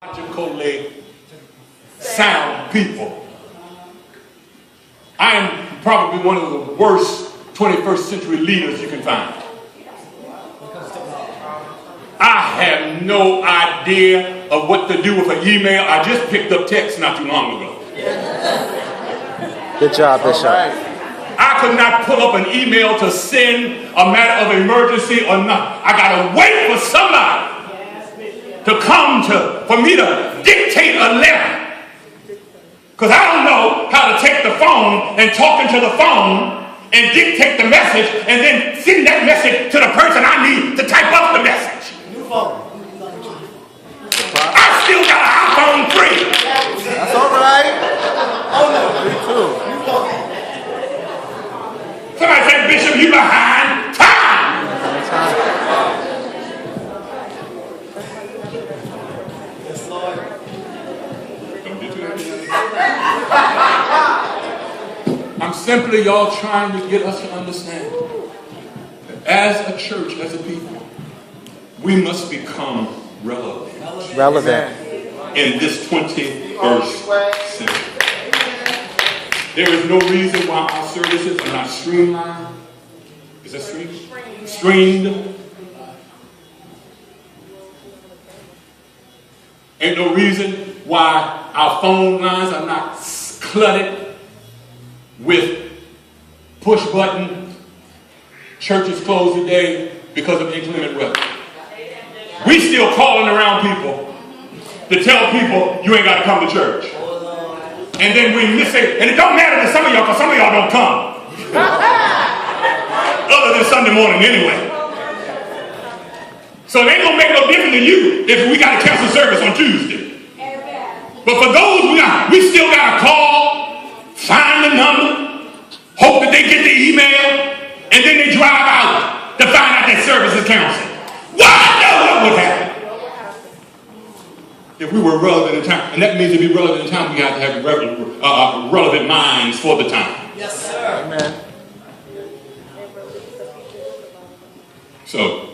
Logically sound people. I am probably one of the worst 21st century leaders you can find. I have no idea of what to do with an email. I just picked up text not too long ago. Good job, Bishop. I could not pull up an email to send a matter of emergency or not. I gotta wait for somebody to come for me to dictate a letter. Because I don't know how to take the phone and talk into the phone and dictate the message and then send that message to the person I need to type up the message. I still got an iPhone 3. That's all right. Oh no, me too. Somebody said, Bishop, you behind time. Yes, Lord. Don't get too happy. I'm simply, y'all, trying to get us to understand that as a church, as a people, we must become relevant in this 21st century. There is no reason why our services are not streamlined. Is that streamed? Streamed. Ain't no reason why our phone lines are not cluttered with push button. Churches closed today because of inclement weather. We still calling around people to tell people you ain't got to come to church. And then we miss it. And it don't matter to some of y'all because some of y'all don't come. Other than Sunday morning anyway. So it ain't going to make no difference to you if we got to cancel service on Tuesday. But for those we still got to call, find the number, hope that they get the email, and then they drive out to find out that service is canceled. What would happen? If we were relevant in time, and that means to be relevant in time, we have to have relevant minds for the time. Yes, sir. Amen. So,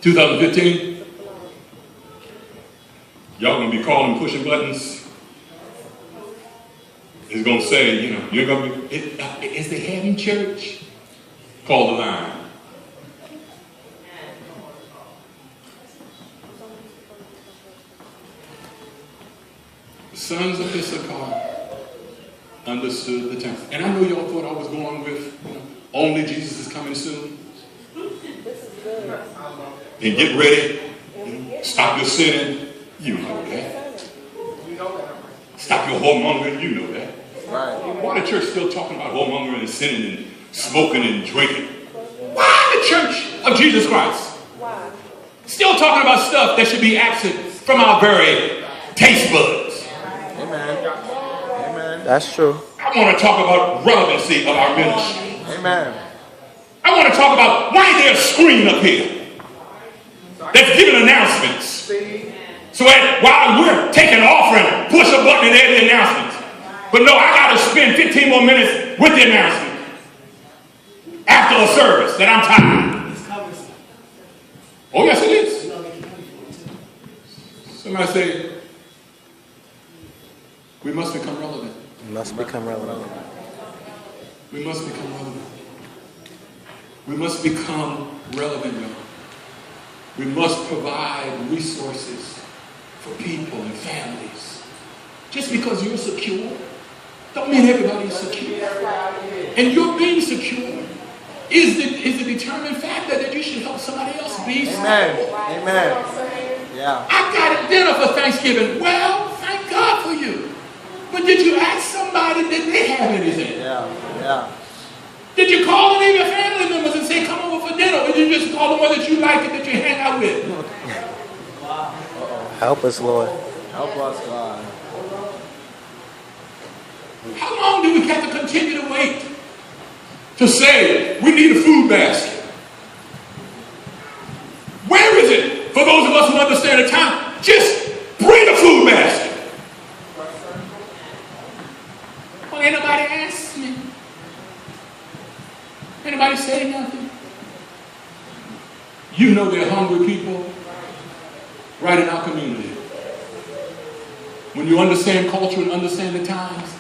2015, y'all gonna be calling, pushing buttons. It's gonna say, you're gonna be. Is they having church? Call the line. The sons of Issachar understood the time. And I know y'all thought I was going with, only Jesus is coming soon. And get ready. Stop your sinning. You know that. Stop your whoremongering. You know that. Right. Why the church still talking about whoremongering and sinning and smoking and drinking? Why the church of Jesus Christ still talking about stuff that should be absent from our very taste buds? Amen. That's true. I want to talk about relevancy of our ministry. Amen. I want to talk about why there's a screen up here that's giving announcements. So that while we're taking offering, push a button and there's the announcements. But no, I got to spend 15 more minutes with the announcement after a service that I'm tired. Oh yes, it is. Somebody say, we must become relevant. We must become relevant. We must become relevant. We must become relevant, y'all. We must provide resources for people and families. Just because you're secure, don't mean everybody's secure. And your being secure is the determined factor that you should help somebody else be secure. Amen. Yeah. I got a dinner for Thanksgiving. Well, thank God for you. But did you ask somebody, did they have anything? Yeah. Did you call any of your family members and say, come over for dinner? Or did you just call the one that you like and that you hang out with? Help us, Lord. Help us, God. How long do we have to continue to wait to say we need a food basket? Where is it for those of us who understand the time? Just bring a food basket. Well, ain't nobody asked me. Anybody say nothing? You know there are hungry people right in our community. when you understand culture and understand the times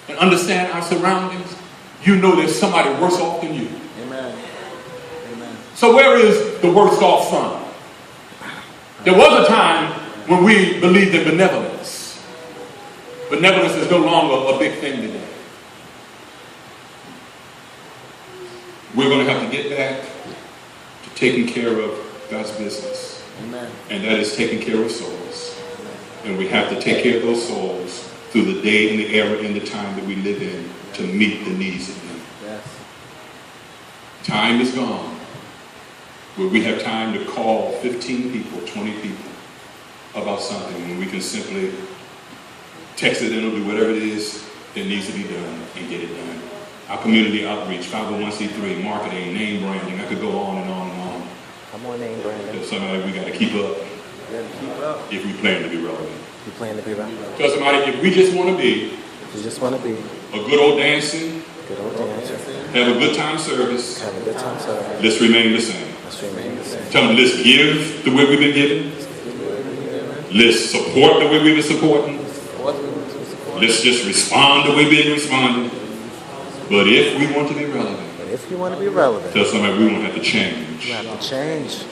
and understand our surroundings, you know there's somebody worse off than you. Amen. Amen. So where is the worst off from? There was a time when we believed in benevolence. Benevolence is no longer a big thing today. We're going to have to get back to taking care of God's business. Amen. And that is taking care of souls. And we have to take care of those souls through the day and the era and the time that we live in to meet the needs of them. Yes. Time is gone where we have time to call 15 people, 20 people about something when we can simply text it in or do whatever it is that needs to be done and get it done. Our community outreach, 501c3, marketing, name branding, I could go on and on and on. Come on, name branding. There's something we got to keep up We gotta keep up. if we plan to be relevant. You plan to be relevant. Tell somebody, if we just want to be You just want to be a good old dancing, good old dancer. have a good time service, Have a good time serving. let's remain the same. Let's remain the same. Tell them, let's give the way we've been giving. Let's support the way we've been supporting. Let's just respond the way we've been responding. But if we want to be relevant, But if you want to be relevant, tell somebody we won't have to change. you have to change.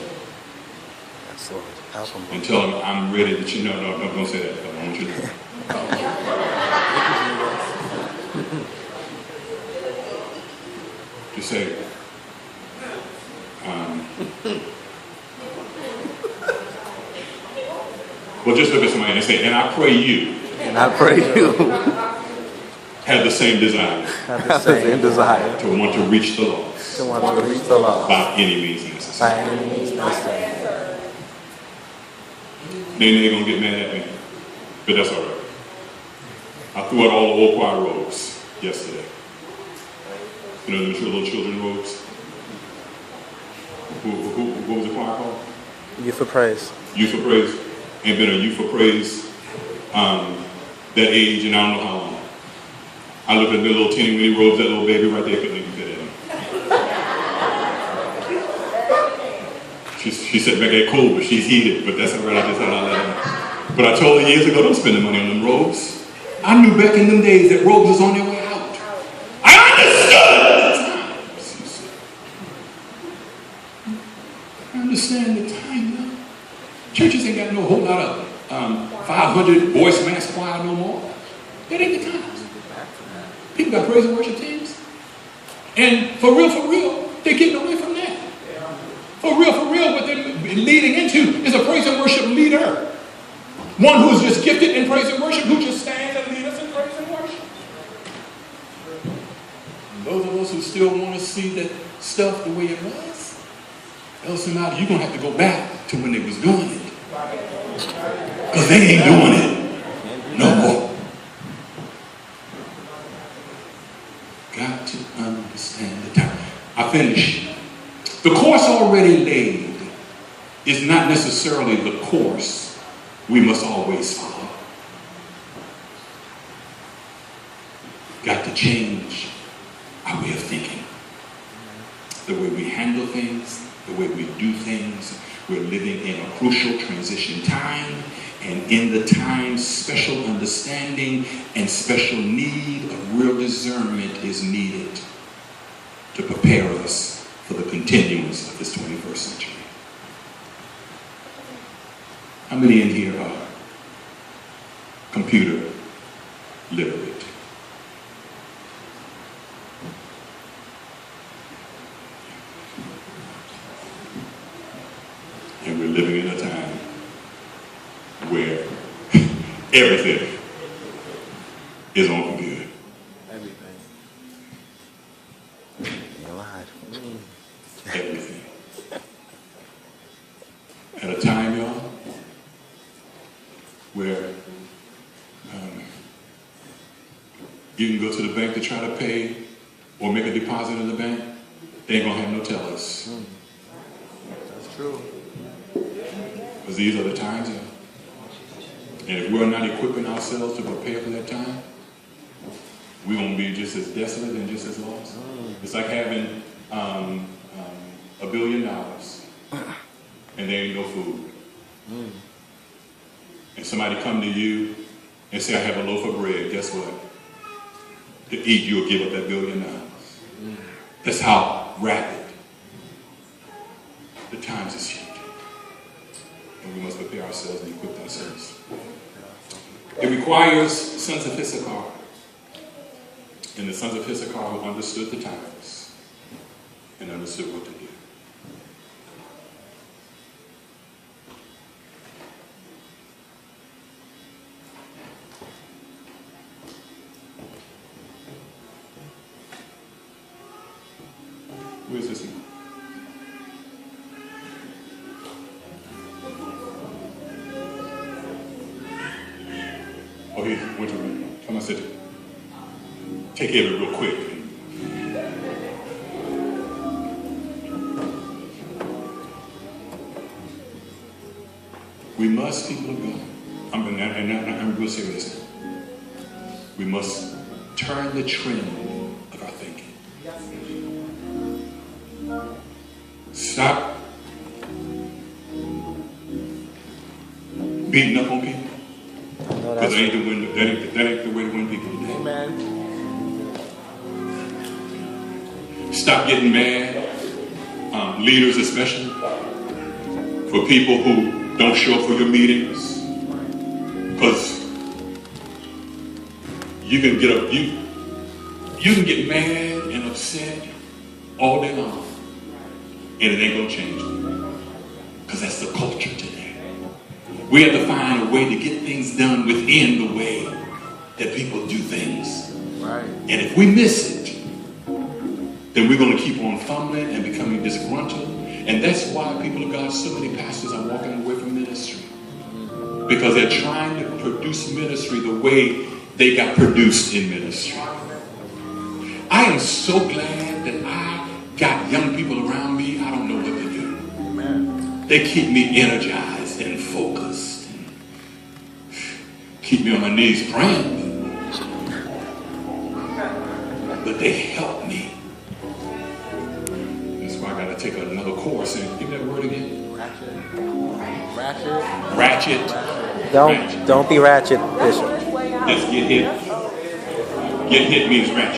That's Lord. Help them. And tell them, I'm ready to change. No, don't say that. I want you to. Just say, well, just look at somebody and say, and I pray you And I pray you have the same desire have the same desire to want to reach the lost to want to reach the lost by any means by necessary. any means necessary. They're going to get mad at me, but that's all right. I threw out all the old choir robes yesterday. You know, the little children robes? What was the choir called? You for praise. Youth for Praise. Ain't been a Youth for Praise that age and I don't know how long. I looked at the little teeny weeny robes, that little baby right there couldn't even fit in them. She said back there cold, but she's heated, but that's all right, I just had to let her. But I told her years ago, don't spend the money on them robes. I knew back in them days that robes was on their way out. I understood! I understand the time now. Churches ain't got no whole lot of 500 voice mass choir no more. That ain't the times. People got praise and worship teams. And for real, they're getting away from that. For real, what they're leading into is a praise and worship leader. One who's just gifted in praise and worship, who just stands and leads us in praise and worship. And those of us who still want to see that stuff the way it was, tell somebody, you're going to have to go back to when they was doing it. Because they ain't doing it no more. Got to understand the time. I finish. The course already laid is not necessarily the course we must always follow. Got to change our way of thinking. The way we handle things, the way we do things. We're living in a crucial transition time, and in the time, special understanding and special need of real discernment is needed to prepare us for the continuance of this 21st century. How many in here are computer literate? And we're living in a time where everything is on computer. Everything. You lied. Everything. At a time, y'all, where you can go to the bank to try to pay or make a deposit in the bank, they ain't gonna have no tellers. That's true. Because these are the times, y'all. And if we're not equipping ourselves to prepare for that time, we're going to be just as desolate and just as lost. It's like having $1 billion and there ain't no food. And somebody come to you and say, I have a loaf of bread, guess what? To eat, you'll give up that $1 billion. That's how rapid the times is changing. And we must prepare ourselves and equip ourselves. It requires sons of Issachar. And the sons of Issachar who understood the times and understood what to do. Who is this now? Oh, he went to me. Come on, sit down. Take care of it real quick. We must, people of God, I'm real serious now. We must turn the trend of our thinking. Stop beating up on people. Because that ain't the way to win people today. Amen. Stop getting mad, leaders especially, for people who don't show up for your meetings. Because you can get up, you can get mad and upset all day long, and it ain't gonna change. Because that's the culture today. We have to find a way to get things done within the way that people do things. Right. And if we miss it, then we're going to keep on fumbling and becoming disgruntled. And that's why, people of God, so many pastors are walking away from ministry. Because they're trying to produce ministry the way they got produced in ministry. I am so glad that I got young people around me. I don't know what to do. Amen. They keep me energized and focused. Keep me on my knees praying. But they help me. That's why I got to take another course. And give me that word again. Ratchet. Don't be ratchet, Bishop. Let's get hit. Get hit means ratchet.